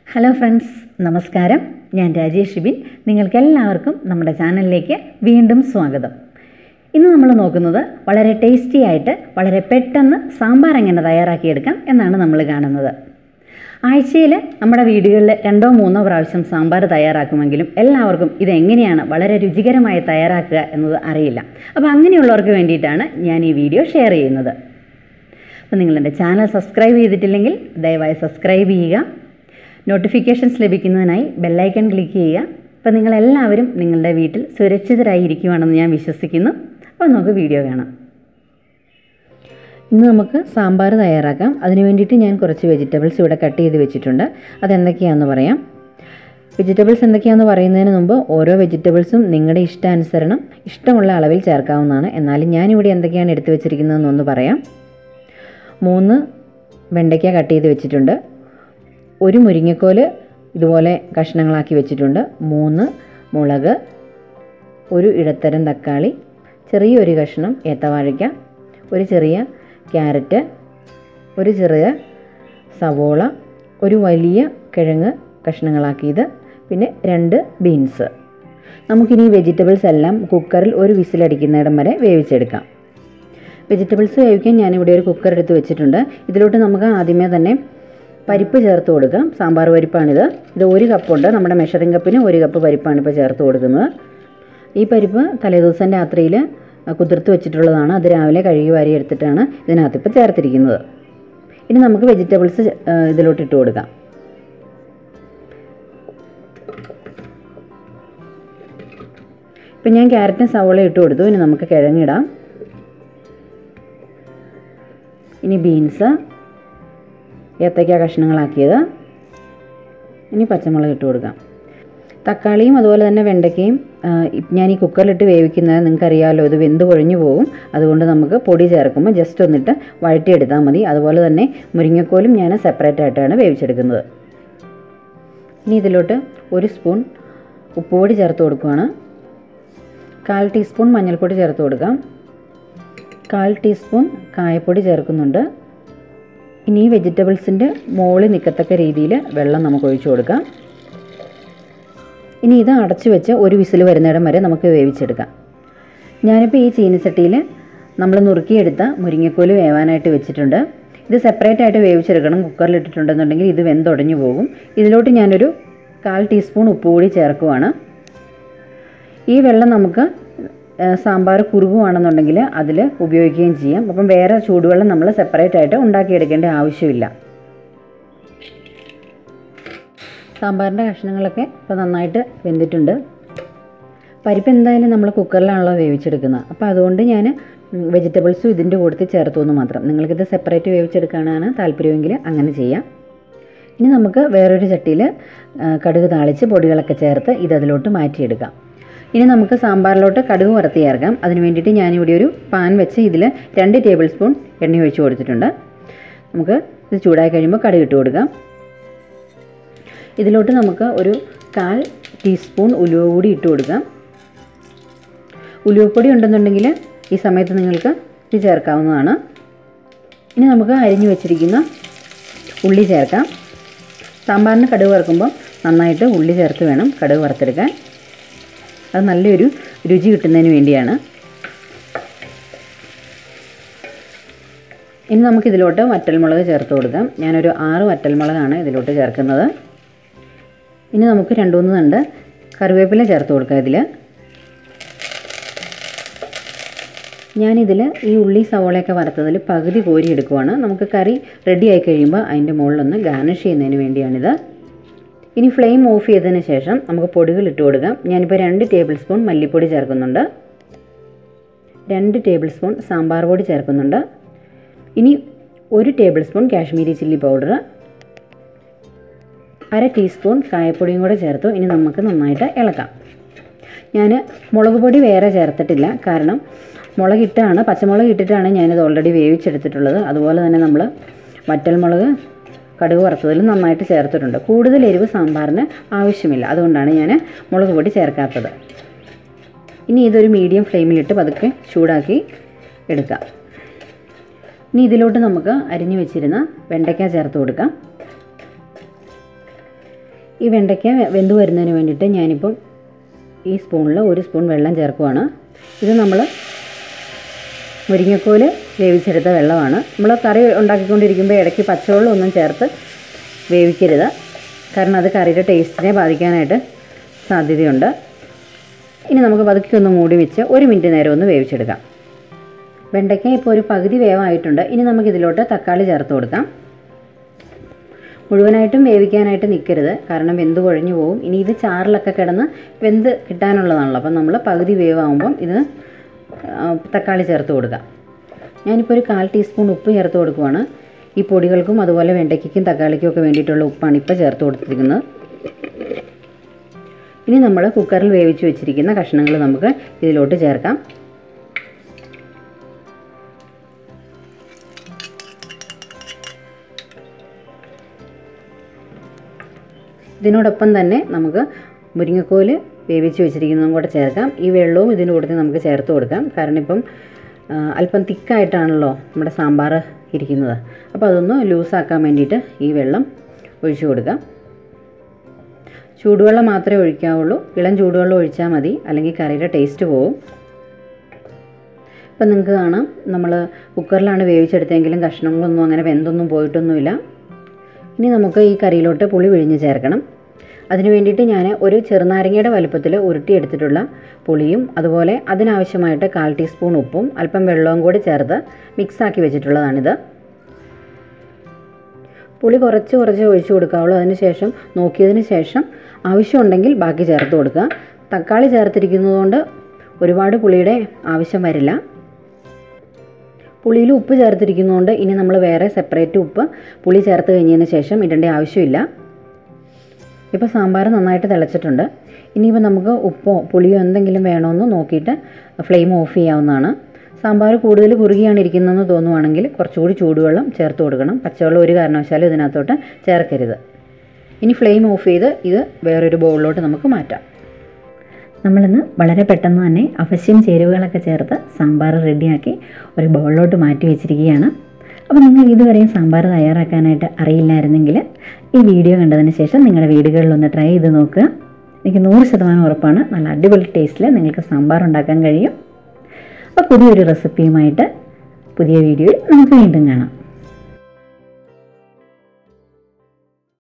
Hello friends, നമസ്കാരം. ഞാൻ രാജേഷ് ഷിബിൻ. നിങ്ങൾക്കെല്ലാവർക്കും നമ്മുടെ ചാനലിലേക്ക് വീണ്ടും സ്വാഗതം. ഇന്ന് നമ്മൾ നോക്കുന്നത് വളരെ ടേസ്റ്റി ആയിട്ട് വളരെ പെട്ടെന്ന് സാമ്പാർ എങ്ങനെ തയ്യാറാക്കിയെടുക്കാം എന്നാണ് നമ്മൾ കാണുന്നത്. ആഴ്ചയിൽ നമ്മുടെ വീടുകളിൽ 2-3 പ്രാവശ്യം സാമ്പാർ തയ്യാറാക്കുമെങ്കിലും എല്ലാവർക്കും ഇതെങ്ങനെയാണ് വളരെ രുചികരമായി തയ്യാറാക്കുക എന്നത് അറിയില്ല. അപ്പോൾ അങ്ങനെയുള്ളവർക്ക് വേണ്ടിയിട്ടാണ് ഞാൻ ഈ വീഡിയോ ഷെയർ ചെയ്യുന്നത്. അപ്പോൾ നിങ്ങളെൻ്റെ ചാനൽ സബ്സ്ക്രൈബ് ചെയ്തിട്ടില്ലെങ്കിൽ ദയവായി സബ്സ്ക്രൈബ് ചെയ്യുക. നോട്ടിഫിക്കേഷൻസ് ലഭിക്കുന്നതിനായി ബെല്ലൈക്കൺ ക്ലിക്ക് ചെയ്യുക. അപ്പോൾ നിങ്ങളെല്ലാവരും നിങ്ങളുടെ വീട്ടിൽ സുരക്ഷിതരായി ഇരിക്കുവാണെന്ന് ഞാൻ വിശ്വസിക്കുന്നു. അപ്പോൾ നമുക്ക് വീഡിയോ കാണാം. ഇന്ന് നമുക്ക് സാമ്പാർ തയ്യാറാക്കാം. അതിന് വേണ്ടിയിട്ട് ഞാൻ കുറച്ച് വെജിറ്റബിൾസ് ഇവിടെ കട്ട് ചെയ്ത് വെച്ചിട്ടുണ്ട്. അതെന്തൊക്കെയാണെന്ന് പറയാം. വെജിറ്റബിൾസ് എന്തൊക്കെയാണെന്ന് പറയുന്നതിന് മുമ്പ് ഓരോ വെജിറ്റബിൾസും നിങ്ങളുടെ ഇഷ്ടാനുസരണം ഇഷ്ടമുള്ള അളവിൽ ചേർക്കാവുന്നതാണ്. എന്നാലും ഞാനിവിടെ എന്തൊക്കെയാണ് എടുത്തു വെച്ചിരിക്കുന്നതെന്നൊന്ന് പറയാം. 3 വെണ്ടയ്ക്ക കട്ട് ചെയ്ത് വെച്ചിട്ടുണ്ട്. 1 മുരിങ്ങക്കോല് ഇതുപോലെ കഷ്ണങ്ങളാക്കി വെച്ചിട്ടുണ്ട്. 3 മുളക്, 1 ഇടത്തരം തക്കാളി, ചെറിയൊരു കഷ്ണം ഏത്തവാഴയ്ക്ക, 1 ചെറിയ ക്യാരറ്റ്, 1 ചെറിയ സവോള, 1 വലിയ കിഴങ്ങ് കഷ്ണങ്ങളാക്കിയത്, പിന്നെ 2 ബീൻസ്. നമുക്കിനി വെജിറ്റബിൾസ് എല്ലാം കുക്കറിൽ 1 വിസിലടിക്കുന്നിടം വരെ വേവിച്ചെടുക്കാം. വെജിറ്റബിൾസ് വേവിക്കാൻ ഞാനിവിടെ ഒരു കുക്കർ എടുത്ത് വെച്ചിട്ടുണ്ട്. ഇതിലോട്ട് നമുക്ക് ആദ്യമേ തന്നെ പരിപ്പ് ചേർത്ത് കൊടുക്കാം. സാമ്പാർ പരിപ്പാണിത്. ഇത് 1 കപ്പുണ്ട്. നമ്മുടെ മെഷറിംഗ് കപ്പിന് 1 കപ്പ് പരിപ്പാണ് ഇപ്പോൾ ചേർത്ത് കൊടുക്കുന്നത്. ഈ പരിപ്പ് തലേദിവസം രാത്രിയിൽ കുതിർത്ത് വെച്ചിട്ടുള്ളതാണ്. അത് രാവിലെ കഴുകി വാരി എടുത്തിട്ടാണ് ഇതിനകത്ത് ഇപ്പോൾ ചേർത്തിരിക്കുന്നത്. ഇനി നമുക്ക് വെജിറ്റബിൾസ് ഇതിലോട്ട് ഇട്ട് കൊടുക്കാം. ഇപ്പം ഞാൻ ക്യാരറ്റും സവോള ഇട്ട് കൊടുത്തു. ഇനി നമുക്ക് കിഴങ്ങിടാം. ഇനി ബീൻസ്, ഏത്തയ്ക്ക കഷ്ണങ്ങളാക്കിയത്, ഇനി പച്ചമുളക് ഇട്ട് കൊടുക്കാം. തക്കാളിയും അതുപോലെ തന്നെ വെണ്ടയ്ക്കയും ഞാൻ ഈ കുക്കറിലിട്ട് വേവിക്കുന്നത് നിങ്ങൾക്കറിയാമല്ലോ, ഇത് വെന്ത് കൊഴിഞ്ഞു പോകും. അതുകൊണ്ട് നമുക്ക് പൊടി ചേർക്കുമ്പോൾ ജസ്റ്റ് ഒന്നിട്ട് വഴറ്റിയെടുത്താൽ മതി. അതുപോലെ തന്നെ മുരിങ്ങക്കോലും ഞാൻ സെപ്പറേറ്റ് ആയിട്ടാണ് വേവിച്ചെടുക്കുന്നത്. ഇനി ഇതിലോട്ട് 1 സ്പൂൺ ഉപ്പുപൊടി ചേർത്ത് കൊടുക്കുകയാണ്. 1/4 ടീസ്പൂൺ മഞ്ഞൾപ്പൊടി ചേർത്ത് കൊടുക്കാം. 1/4 ടീസ്പൂൺ കായപ്പൊടി ചേർക്കുന്നുണ്ട്. ഇനി ഈ വെജിറ്റബിൾസിൻ്റെ മുകളിൽ നിൽക്കത്തക്ക രീതിയിൽ വെള്ളം നമുക്ക് ഒഴിച്ചു കൊടുക്കാം. ഇനി ഇത് അടച്ചു വെച്ച് 1 വിസിൽ വരുന്നിടം വരെ നമുക്ക് വേവിച്ചെടുക്കാം. ഞാനിപ്പോൾ ഈ ചീനിച്ചട്ടിയിൽ നമ്മൾ നുറുക്കിയെടുത്ത മുരിങ്ങക്കോല് വേവാനായിട്ട് വെച്ചിട്ടുണ്ട്. ഇത് സെപ്പറേറ്റ് ആയിട്ട് വേവിച്ചെടുക്കണം. കുക്കറിലിട്ടിട്ടുണ്ടെന്നുണ്ടെങ്കിൽ ഇത് വെന്തുടഞ്ഞു പോകും. ഇതിലോട്ട് ഞാനൊരു 1/4 ടീസ്പൂൺ ഉപ്പ് കൂടി ചേർക്കുവാണ്. ഈ വെള്ളം നമുക്ക് സാമ്പാർ കുറുകുവാണെന്നുണ്ടെങ്കിൽ അതിൽ ഉപയോഗിക്കുകയും ചെയ്യാം. അപ്പം വേറെ ചൂടുവെള്ളം നമ്മൾ സെപ്പറേറ്റ് ആയിട്ട് ഉണ്ടാക്കിയെടുക്കേണ്ട ആവശ്യമില്ല. സാമ്പാറിൻ്റെ കഷ്ണങ്ങളൊക്കെ ഇപ്പോൾ നന്നായിട്ട് വെന്തിട്ടുണ്ട്. പരിപ്പ് എന്തായാലും നമ്മൾ കുക്കറിലാണല്ലോ വേവിച്ചെടുക്കുന്നത്. അപ്പോൾ അതുകൊണ്ട് ഞാൻ വെജിറ്റബിൾസും ഇതിൻ്റെ കൂട്ടത്തിൽ ചേർത്തു എന്ന് മാത്രം. നിങ്ങൾക്കിത് സെപ്പറേറ്റ് വേവിച്ചെടുക്കാനാണ് താല്പര്യമെങ്കിൽ അങ്ങനെ ചെയ്യാം. ഇനി നമുക്ക് വേറൊരു ചട്ടിയിൽ കടുക് താളിച്ച് പൊടികളൊക്കെ ചേർത്ത് ഇതിലോട്ട് മാറ്റിയെടുക്കാം. ഇനി നമുക്ക് സാമ്പാറിലോട്ട് കടുക് വറുത്ത് ചേർക്കാം. അതിന് വേണ്ടിയിട്ട് ഞാനിവിടെ ഒരു പാൻ വെച്ച് ഇതിൽ 2 ടേബിൾ സ്പൂൺ എണ്ണ ഒഴിച്ച് കൊടുത്തിട്ടുണ്ട്. നമുക്ക് ഇത് ചൂടായി കഴിയുമ്പോൾ കടുക് ഇട്ട് കൊടുക്കാം. ഇതിലോട്ട് നമുക്ക് ഒരു 1/4 ടീസ്പൂൺ ഉലുവ കൂടി ഇട്ട് കൊടുക്കാം. ഉലുവപ്പൊടി ഉണ്ടെന്നുണ്ടെങ്കിൽ ഈ സമയത്ത് നിങ്ങൾക്ക് ഇത് ചേർക്കാവുന്നതാണ്. ഇനി നമുക്ക് അരിഞ്ഞു വെച്ചിരിക്കുന്ന ഉള്ളി ചേർക്കാം. സാമ്പാറിന് കടുക് വറുക്കുമ്പോൾ നന്നായിട്ട് ഉള്ളി ചേർത്ത് വേണം കടുക് വറുത്തെടുക്കാൻ. അത് നല്ലൊരു രുചി കിട്ടുന്നതിന് വേണ്ടിയാണ്. ഇനി നമുക്കിതിലോട്ട് വറ്റൽമുളക് ചേർത്ത് കൊടുക്കാം. ഞാനൊരു 6 വറ്റൽമുളകാണ് ഇതിലോട്ട് ചേർക്കുന്നത്. ഇനി നമുക്ക് 2-3 തണ്ട് കറിവേപ്പില ചേർത്ത് കൊടുക്കാം. ഞാനിതിൽ ഈ ഉള്ളി സവോളയൊക്കെ വറുത്തതിൽ പകുതി കോരി എടുക്കുവാണ്. നമുക്ക് കറി റെഡി ആയി കഴിയുമ്പോൾ അതിൻ്റെ മുകളിലൊന്ന് ഗാർണിഷ് ചെയ്യുന്നതിന് വേണ്ടിയാണിത്. ഇനി ഫ്ലെയിം ഓഫ് ചെയ്തതിന് ശേഷം നമുക്ക് പൊടികൾ ഇട്ട് കൊടുക്കാം. ഞാനിപ്പോൾ 2 ടേബിൾ സ്പൂൺ മല്ലിപ്പൊടി ചേർക്കുന്നുണ്ട്. 2 ടേബിൾ സ്പൂൺ സാമ്പാർ പൊടി ചേർക്കുന്നുണ്ട്. ഇനി 1 tablespoon Kashmiri chilli powder, 1/2 teaspoon കായപ്പൊടിയും കൂടെ ചേർത്തു. ഇനി നമുക്ക് നന്നായിട്ട് ഇളക്കാം. ഞാൻ മുളക് പൊടി വേറെ ചേർത്തിട്ടില്ല. കാരണം പച്ചമുളക് ഇട്ടിട്ടാണ് ഞാനിത് ഓൾറെഡി വേവിച്ചെടുത്തിട്ടുള്ളത്. അതുപോലെ തന്നെ നമ്മൾ വറ്റൽമുളക് കടുക് വറുത്തതിൽ നന്നായിട്ട് ചേർത്തിട്ടുണ്ട്. കൂടുതൽ എരിവ് സാമ്പാറിന് ആവശ്യമില്ല. അതുകൊണ്ടാണ് ഞാൻ മുളക് പൊടി ചേർക്കാത്തത്. ഇനി ഇതൊരു മീഡിയം ഫ്ലെയിമിലിട്ട് പതുക്കെ ചൂടാക്കി എടുക്കാം. ഇനി ഇതിലോട്ട് നമുക്ക് അരിഞ്ഞു വെച്ചിരുന്ന വെണ്ടയ്ക്ക ചേർത്ത് കൊടുക്കാം. ഈ വെണ്ടയ്ക്ക വെന്ത് വരുന്നതിന് വേണ്ടിയിട്ട് ഞാനിപ്പം ഈ സ്പൂണിൽ 1 സ്പൂൺ വെള്ളം ചേർക്കുവാണ്. ഇത് നമ്മൾ മുരിങ്ങക്കോല് വേവിച്ചെടുത്ത വെള്ളമാണ്. നമ്മൾ കറി ഉണ്ടാക്കിക്കൊണ്ടിരിക്കുമ്പോൾ ഇടയ്ക്ക് പച്ചവെള്ളം ഒന്നും ചേർത്ത് വേവിക്കരുത്, കാരണം അത് കറിയുടെ ടേസ്റ്റിനെ ബാധിക്കാനായിട്ട് സാധ്യതയുണ്ട്. ഇനി നമുക്ക് പതുക്കെ ഒന്ന് മൂടി വെച്ച് 1 മിനിറ്റ് നേരം ഒന്ന് വേവിച്ചെടുക്കാം. വെണ്ടയ്ക്ക ഇപ്പോൾ ഒരു പകുതി വേവായിട്ടുണ്ട്. ഇനി നമുക്കിതിലോട്ട് തക്കാളി ചേർത്ത് കൊടുക്കാം. മുഴുവനായിട്ടും വേവിക്കാനായിട്ട് നിൽക്കരുത്, കാരണം വെന്ത് കുഴഞ്ഞു പോകും. ഇനി ഇത് ചാറിലൊക്കെ കിടന്ന് വെന്ത് കിട്ടാനുള്ളതാണല്ലോ. അപ്പം നമ്മൾ പകുതി വേവാകുമ്പം ഇത് തക്കാളി ചേർത്ത് കൊടുക്കാം. ഞാനിപ്പോൾ ഒരു 1/4 ടീസ്പൂൺ ഉപ്പ് ചേർത്ത് കൊടുക്കുവാണ്. ഈ പൊടികൾക്കും അതുപോലെ വെണ്ടയ്ക്കും തക്കാളിക്കും ഒക്കെ വേണ്ടിയിട്ടുള്ള ഉപ്പാണ് ഇപ്പോൾ ചേർത്ത് കൊടുത്തിരിക്കുന്നത്. ഇനി നമ്മൾ കുക്കറിൽ വേവിച്ച് വെച്ചിരിക്കുന്ന കഷ്ണങ്ങൾ നമുക്ക് ഇതിലോട്ട് ചേർക്കാം. ഇതിനോടൊപ്പം തന്നെ നമുക്ക് മുരിങ്ങക്കോല് വേവിച്ച് വെച്ചിരിക്കുന്നതും കൂടെ ചേർക്കാം. ഈ വെള്ളവും ഇതിൻ്റെ കൂടെ നമുക്ക് ചേർത്ത് കൊടുക്കാം, കാരണം ഇപ്പം അല്പം തിക്കായിട്ടാണല്ലോ നമ്മുടെ സാമ്പാർ ഇരിക്കുന്നത്. അപ്പോൾ അതൊന്ന് ലൂസാക്കാൻ വേണ്ടിയിട്ട് ഈ വെള്ളം ഒഴിച്ചു കൊടുക്കാം. ചൂടുവെള്ളം മാത്രമേ ഒഴിക്കാവുള്ളൂ. ഇളം ചൂടുവെള്ളം ഒഴിച്ചാൽ മതി, അല്ലെങ്കിൽ കറിയുടെ ടേസ്റ്റ് പോകും. ഇപ്പം നിങ്ങൾക്ക് കാണാം, നമ്മൾ കുക്കറിലാണ് വേവിച്ചെടുത്തെങ്കിലും കഷ്ണങ്ങളൊന്നും അങ്ങനെ വെന്തൊന്നും പോയിട്ടൊന്നുമില്ല. ഇനി നമുക്ക് ഈ കറിയിലോട്ട് പുളി പിഴിഞ്ഞ് ചേർക്കണം. അതിന് വേണ്ടിയിട്ട് ഞാൻ ഒരു ചെറുനാരങ്ങയുടെ വലുപ്പത്തിൽ ഉരുട്ടിയെടുത്തിട്ടുള്ള പുളിയും അതുപോലെ അതിനാവശ്യമായിട്ട് 1/4 ടീസ്പൂൺ ഉപ്പും അല്പം വെള്ളവും കൂടി ചേർത്ത് മിക്സാക്കി വെച്ചിട്ടുള്ളതാണിത്. പുളി കുറച്ച് ഒഴിച്ചു കൊടുക്കാവുള്ളൂ. അതിനുശേഷം നോക്കിയതിന് ശേഷം ആവശ്യമുണ്ടെങ്കിൽ ബാക്കി ചേർത്ത് കൊടുക്കുക. തക്കാളി ചേർത്തിരിക്കുന്നതുകൊണ്ട് ഒരുപാട് പുളിയുടെ ആവശ്യം വരില്ല. പുളിയിൽ ഉപ്പ് ചേർത്തിരിക്കുന്നതുകൊണ്ട് ഇനി നമ്മൾ വേറെ സെപ്പറേറ്റ് ഉപ്പ് പുളി ചേർത്ത് കഴിഞ്ഞതിന് ശേഷം ഇടേണ്ട ആവശ്യമില്ല. ഇപ്പോൾ സാമ്പാർ നന്നായിട്ട് തിളച്ചിട്ടുണ്ട്. ഇനിയിപ്പോൾ നമുക്ക് ഉപ്പോ പുളിയോ എന്തെങ്കിലും വേണമെന്ന് നോക്കിയിട്ട് ഫ്ലെയിം ഓഫ് ചെയ്യാവുന്നതാണ്. സാമ്പാർ കൂടുതൽ കുറുകിയാണ് ഇരിക്കുന്നതെന്ന് തോന്നുവാണെങ്കിൽ കുറച്ചുകൂടി ചൂടുവെള്ളം ചേർത്ത് കൊടുക്കണം. പച്ചവെള്ളം ഒരു കാരണവശാലും ഇതിനകത്തോട്ട് ചേർക്കരുത്. ഇനി ഫ്ലെയിം ഓഫ് ചെയ്ത് ഇത് വേറൊരു ബൗളിലോട്ട് നമുക്ക് മാറ്റാം. നമ്മളിന്ന് വളരെ പെട്ടെന്ന് തന്നെ അവശ്യം ചേരുവകളൊക്കെ ചേർത്ത് സാമ്പാർ റെഡിയാക്കി ഒരു ബൗളിലോട്ട് മാറ്റി വെച്ചിരിക്കുകയാണ്. അപ്പോൾ നിങ്ങൾ ഇതുവരെയും സാമ്പാർ തയ്യാറാക്കാനായിട്ട് അറിയില്ലായിരുന്നെങ്കിൽ ഈ വീഡിയോ കണ്ടതിന് ശേഷം നിങ്ങളുടെ വീടുകളിലൊന്ന് ട്രൈ ചെയ്ത് നോക്കുക. എനിക്ക് 100% ഉറപ്പാണ്, നല്ല അടിപൊളി ടേസ്റ്റിൽ നിങ്ങൾക്ക് സാമ്പാർ ഉണ്ടാക്കാൻ കഴിയും. അപ്പോൾ പുതിയൊരു റെസിപ്പിയുമായിട്ട് പുതിയ വീഡിയോയിൽ നമുക്ക് വീണ്ടും കാണാം.